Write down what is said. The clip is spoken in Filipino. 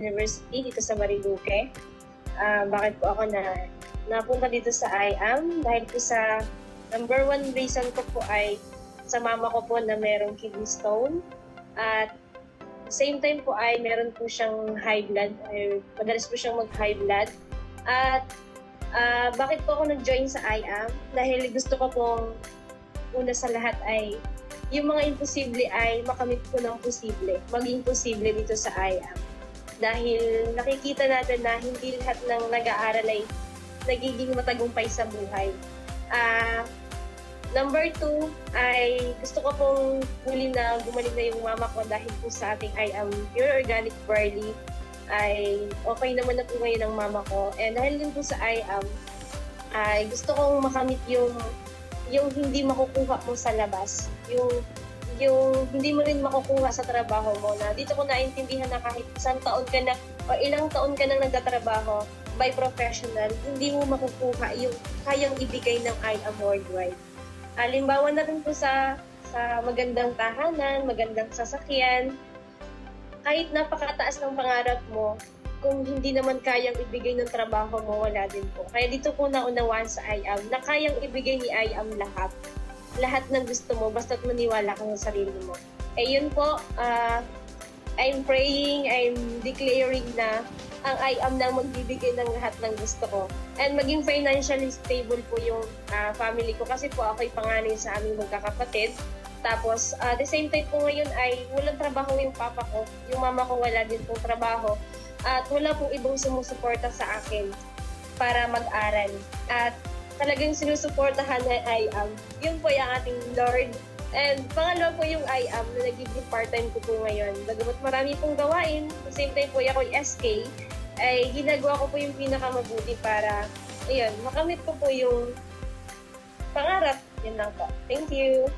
University dito sa Marinduque. Bakit po ako napunta dito sa IAM? Dahil po sa number one reason ko po ay sa mama ko po na merong kidney stone. At same time po ay meron po siyang high blood. Madalas po siyang mag-high blood. At bakit po ako nag-join sa IAM? Dahil gusto ko pong una sa lahat ay yung mga imposible ay makamit ko ng posible. Maging posible dito sa IAM. Dahil nakikita natin na hindi lahat ng nag-aaral ay nagiging matagumpay sa buhay. Number 2 ay gusto ko pong huli na gumaling na yung mama ko dahil po sa ating IAM Pure Organic Barley ay okay naman na po ngayon ang mama ko. And dahil din po sa IAM ay gusto kong makamit yung hindi makukuha mo sa labas. Yung hindi mo rin makukuha sa trabaho mo na dito ko naintindihan na kahit isang taon ka na o ilang taon ka nang nagtatrabaho by professional, hindi mo makukuha yung kayang ibigay ng IAM worldwide. Halimbawa na rin po sa magandang tahanan, magandang sasakyan, kahit napakataas ng pangarap mo, kung hindi naman kayang ibigay ng trabaho mo, wala din po. Kaya dito po naunawaan sa IAM na kayang ibigay ni IAM lahat. Lahat ng gusto mo, basta't maniwala ka sa sarili mo. Eh yun po, I'm praying, I'm declaring na ang IAM na magbibigay ng lahat ng gusto ko. And maging financially stable po yung family ko kasi po ako'y panganay sa aming magkakapatid. Tapos, the same time po ngayon ay walang trabaho yung papa ko. Yung mama ko wala din pong trabaho. At wala pong ibang sumusuporta sa akin para mag-aral. At talagang sinusuportahan na IAM. Yun po yung ating Lord. And pangalawa po yung IAM na nagiging part-time ko po ngayon. Bagamat marami pong gawain, at the same time po ako yung SK, ay ginagawa ko po yung pinakamabuti para, ayun, makamit ko po yung pangarap. Yun lang po. Thank you!